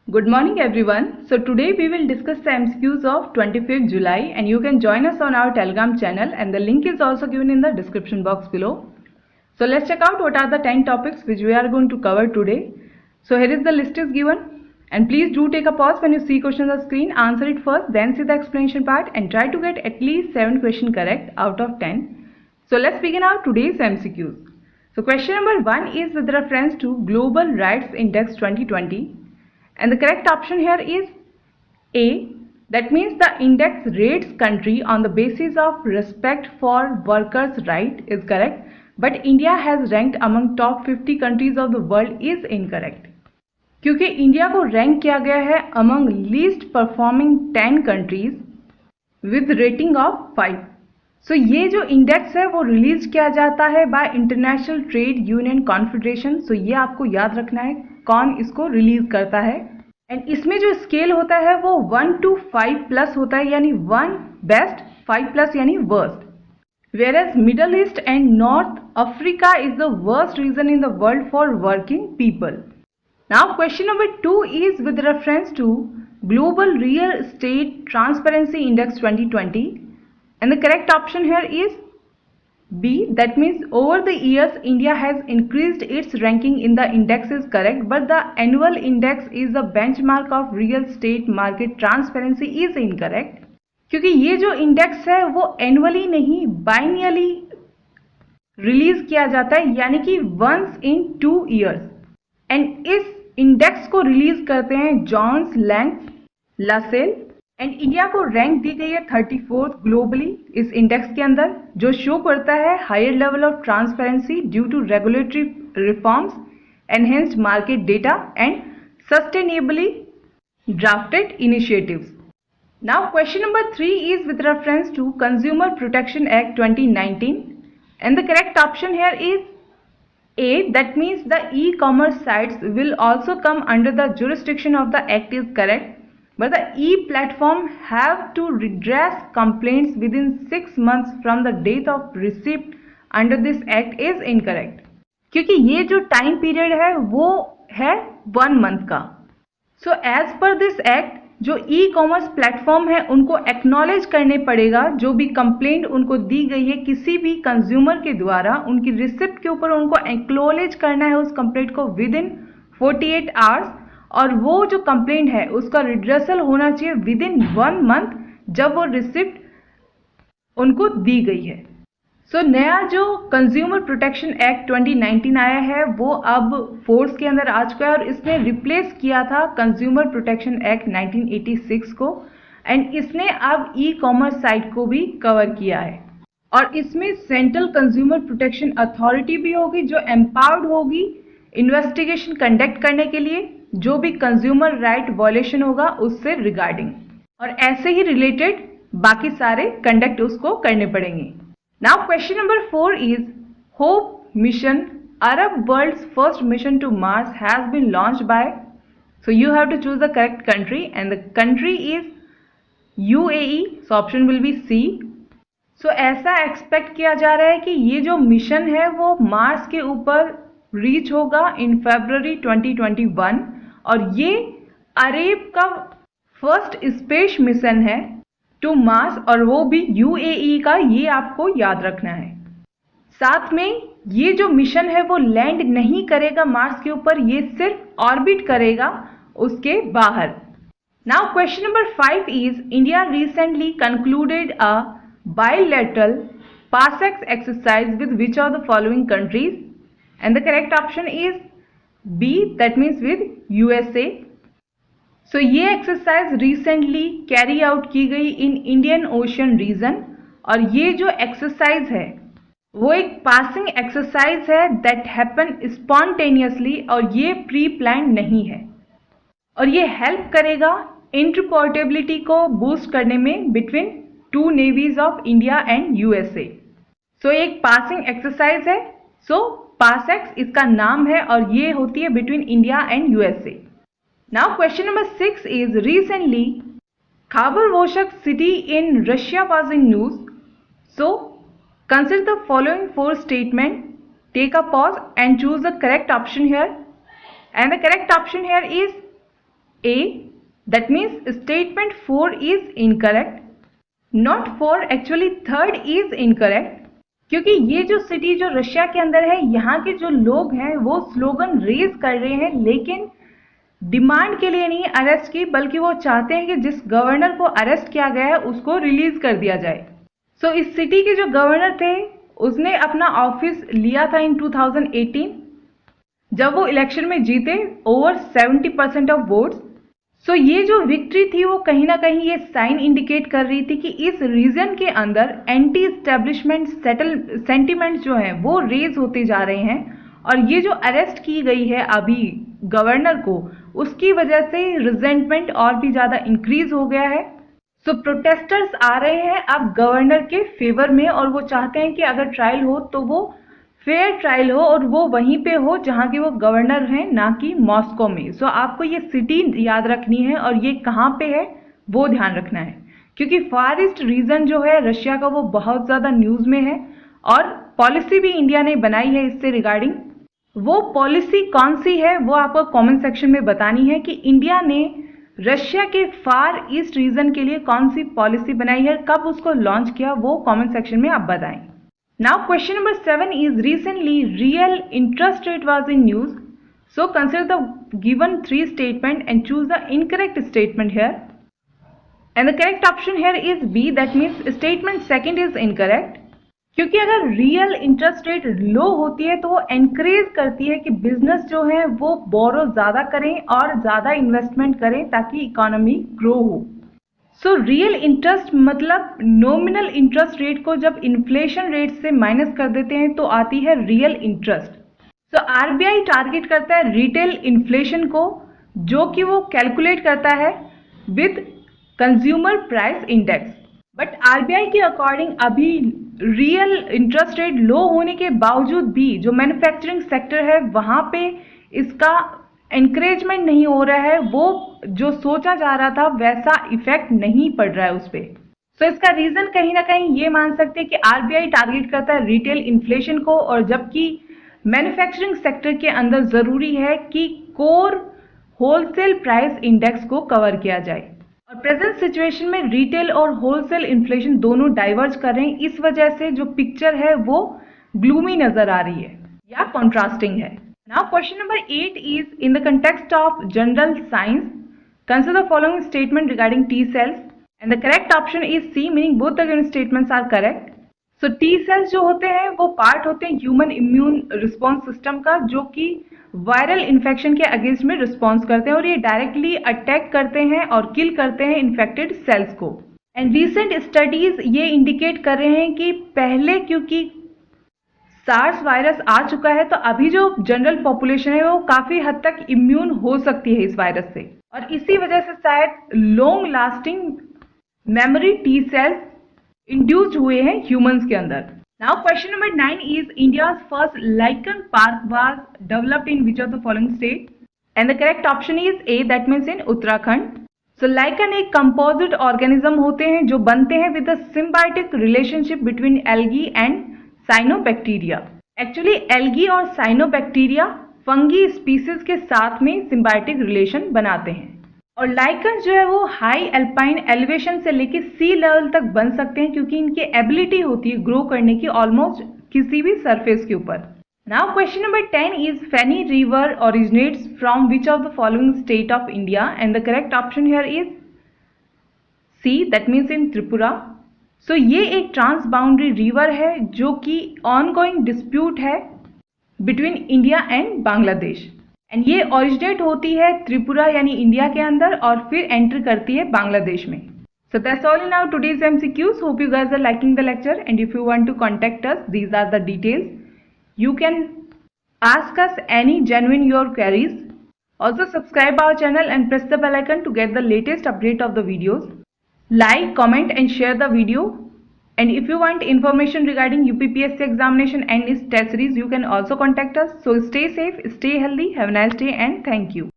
Good morning everyone. So today we will discuss the MCQs of 25th July and you can join us on our Telegram channel and the link is also given in the description box below. So let's check out what are the 10 topics which we are going to cover today. So here is the list is given and please do take a pause when you see questions on the screen, answer it first, then see the explanation part and try to get at least 7 questions correct out of 10. So let's begin our today's MCQs. So question number 1 is with reference to Global Rights Index 2020. And the correct option here is A. That means the index rates country on the basis of respect for workers' right is correct. But India has ranked among top 50 countries of the world is incorrect. क्योंकि India को rank किया गया है among least performing 10 countries with rating of 5. So ये जो index है वो release किया जाता है by International Trade Union Confederation. So ये आपको याद रखना है कौन इसको रिलीज करता है. एंड इसमें जो स्केल होता है वो 1 to 5 प्लस होता है, यानी 1 बेस्ट 5 प्लस यानी worst. Whereas Middle East and North Africa is the worst region in the world for working people. Now question number 2 is with reference to Global Real Estate Transparency Index 2020. And the correct option here is B. That means over the years India has increased its ranking in the index is correct, but the annual index is the benchmark of real estate market transparency is incorrect. क्योंकि ये जो index है वो annually नहीं बाइनियली release किया जाता है, यानी कि वंस इन 2 years. एंड इस इंडेक्स को रिलीज करते हैं Jones Lang LaSalle. And India को रैंक दी गई है 34th ग्लोबली इस इंडेक्स के अंदर, जो शो करता है higher level of transparency due to regulatory reforms, enhanced market data and sustainably drafted initiatives. Now question number 3 is with reference to consumer protection act 2019 and the correct option here is A. That means the e-commerce sites will also come under the jurisdiction of the act is correct. But the e-platform have to redress complaints within 6 months from the date of receipt under this act is incorrect. क्योंकि ये जो time period है वो है 1 month का. So as per this act जो e commerce platform है उनको एक्नॉलेज करने पड़ेगा जो भी कंप्लेंट उनको दी गई है किसी भी कंज्यूमर के द्वारा, उनकी रिसिप्ट के ऊपर उनको एक्नॉलेज करना है उस कंप्लेंट को विद इन 48 आवर्स. और वो जो कंप्लेंट है उसका रिड्रेसल होना चाहिए विद इन 1 month जब वो रिसिप्ट उनको दी गई है. सो नया जो कंज्यूमर प्रोटेक्शन एक्ट 2019 आया है वो अब फोर्स के अंदर आ चुका है और इसने रिप्लेस किया था कंज्यूमर प्रोटेक्शन एक्ट 1986 को. एंड इसने अब ई कॉमर्स साइट को भी कवर किया है और इसमें सेंट्रल कंज्यूमर प्रोटेक्शन अथॉरिटी भी होगी जो एम्पावर्ड होगी इन्वेस्टिगेशन कंडक्ट करने के लिए जो भी कंज्यूमर राइट वायलेशन होगा उससे रिगार्डिंग, और ऐसे ही रिलेटेड बाकी सारे कंडक्ट उसको करने पड़ेंगे. Now question number 4 is Hope Mission, Arab world's first mission to Mars, has been launched by. So you have to choose the correct country and the country is UAE. So option will be C. So ऐसा expect किया जा रहा है कि ये जो mission है वो मार्स के ऊपर रीच होगा इन February 2021 और ये अरेब का फर्स्ट स्पेस मिशन है टू मार्स और वो भी यूएई का, ये आपको याद रखना है. साथ में ये जो मिशन है वो लैंड नहीं करेगा मार्स के ऊपर, ये सिर्फ ऑर्बिट करेगा उसके बाहर. Now question number 5 is India recently concluded a bilateral PASSEX exercise with which of the following countries and the correct option is B. That means with USA. So ये एक्सरसाइज रिसेंटली कैरी आउट की गई in Indian ocean reason और ये जो exercise है वो एक passing exercise है दैट हैपन स्पॉन्टेनियसली और ये प्री प्लान नहीं है और ये हेल्प करेगा इंटरपोर्टेबिलिटी को बूस्ट करने में between 2 navies of India and USA. So एक पासिंग एक्सरसाइज है. सो पासएक्स इसका नाम है और ये होती है between India and USA. Now question number 6 is recently Khabarovsk city in Russia was in news. So consider the following 4 statement. Take a pause and choose the correct option here. And the correct option here is A, that means statement 4 is incorrect. Not 4, actually third is incorrect. क्योंकि ये जो city जो Russia के अंदर है, यहाँ के जो लोग हैं वो स्लोगन रेज कर रहे हैं, लेकिन डिमांड के लिए नहीं अरेस्ट की, बल्कि वो चाहते हैं कि जिस गवर्नर को अरेस्ट किया गया है उसको रिलीज कर दिया जाए। सो इस सिटी के जो गवर्नर थे उसने अपना ऑफिस लिया था इन 2018 जब वो इलेक्शन में जीते ओवर 70% ऑफ वोट्स। सो ये जो विक्ट्री थी वो कहीं ना कहीं ये साइन इंडिकेट कर रही थी कि इस रीजन के अंदर एंटी एस्टेब्लिशमेंट सेंटिमेंट जो हैं वो रेज होते जा रहे हैं, और ये जो अरेस्ट की गई है अभी गवर्नर को, उसकी वजह से रिजेंटमेंट और भी ज़्यादा इंक्रीज हो गया है। सो प्रोटेस्टर्स आ रहे हैं अब गवर्नर के फेवर में, और वो चाहते हैं कि अगर ट्रायल हो तो वो फेयर ट्रायल हो और वो वहीं पे हो जहाँ के वो गवर्नर हैं, ना कि मॉस्को में। सो आपको ये सिटी याद रखनी है और ये कहाँ पे है वो ध्यान रखना है, क्योंकि फार ईस्ट रीजन जो है रशिया का वो बहुत ज़्यादा न्यूज़ में है, और पॉलिसी भी इंडिया ने बनाई है इससे रिगार्डिंग। वो पॉलिसी कौन सी है वो आपको कमेंट सेक्शन में बतानी है कि इंडिया ने रशिया के फार ईस्ट रीजन के लिए कौन सी पॉलिसी बनाई है, कब उसको लॉन्च किया, वो कमेंट सेक्शन में आप बताएं। Now question number 7 is recently real interest rate was in news. So consider the given 3 statement and choose the incorrect statement here. And the correct option here is B, that means statement second is incorrect. क्योंकि अगर real interest rate लो होती है तो वो encourage करती है कि business जो है वो बोरो ज़्यादा करें और ज़्यादा इन्वेस्टमेंट करें ताकि इकोनॉमी ग्रो हो। सो रियल इंटरेस्ट मतलब नॉमिनल इंटरेस्ट रेट को जब इन्फ्लेशन रेट से माइनस कर देते हैं तो आती है real interest. So RBI target करता है रिटेल इन्फ्लेशन को, जो कि वो कैलकुलेट करता है with consumer price index. But RBI के अकॉर्डिंग अभी रियल इंटरेस्ट रेट लो होने के बावजूद भी जो मैन्युफैक्चरिंग सेक्टर है वहाँ पे इसका एनकरेजमेंट नहीं हो रहा है, वो जो सोचा जा रहा था वैसा इफेक्ट नहीं पड़ रहा है उस पर। सो इसका रीजन कहीं ना कहीं ये मान सकते हैं कि आरबीआई टारगेट करता है रिटेल इन्फ्लेशन को, और जबकि मैन्युफैक्चरिंग सेक्टर के अंदर जरूरी है कि कोर होलसेल प्राइस इंडेक्स को कवर किया जाए। और प्रेजेंट सिचुएशन में रिटेल और होलसेल इन्फ्लेशन दोनों डाइवर्ज कर रहे हैं, इस वजह से जो पिक्चर है वो ग्लूमी नजर आ रही है या कॉन्ट्रास्टिंग है। Now question number 8 is in the context of general science, consider the following statement regarding T cells, and the correct option is C, meaning both the given statements are correct. So T cells जो होते हैं वो part होते हैं human immune response system का, जो कि viral infection के अगेंस्ट में रिस्पॉन्स करते हैं और ये डायरेक्टली अटैक करते हैं और किल करते हैं इन्फेक्टेड सेल्स को। एंड रिसेंट स्टडीज ये इंडिकेट कर रहे हैं कि पहले क्योंकि सार्स वायरस आ चुका है तो अभी जो जनरल पॉपुलेशन है वो काफी हद तक इम्यून हो सकती है इस वायरस से, और इसी वजह से शायद long lasting memory T cells induced हुए हैं ह्यूमंस के अंदर। Now question number 9 is India's first lichen park was developed in which of the following state, and the correct option is A, that means in Uttarakhand. So lichen एक composite organism होते हैं जो बनते हैं with a symbiotic relationship between algae and cyanobacteria. Actually algae और cyanobacteria fungi species के साथ में सिम्बायोटिक रिलेशन बनाते हैं, और लाइकन जो है वो हाई अल्पाइन एलिवेशन से लेके सी लेवल तक बन सकते हैं क्योंकि इनकी एबिलिटी होती है ग्रो करने की ऑलमोस्ट किसी भी सरफेस के ऊपर। Now question number 10 is Feni river originates from which of the following state of India, and the correct option here is C, that means in Tripura. So ये एक ट्रांस बाउंड्री रिवर है जो कि ऑनगोइंग डिस्प्यूट है between India and Bangladesh, and ये originate होती है त्रिपुरा यानी इंडिया के अंदर और फिर एंटर करती है बांग्लादेश में। So that's all in our today's MCQs. Hope you guys are liking the lecture, and if you want to contact us, these are the details. You can ask us any genuine your queries. Also subscribe our channel and press the bell icon to get the latest update of the videos. Like, comment and share the video, and if you want information regarding UPPSC examination and its test series, you can also contact us. So stay safe, stay healthy, have a nice day, and thank you.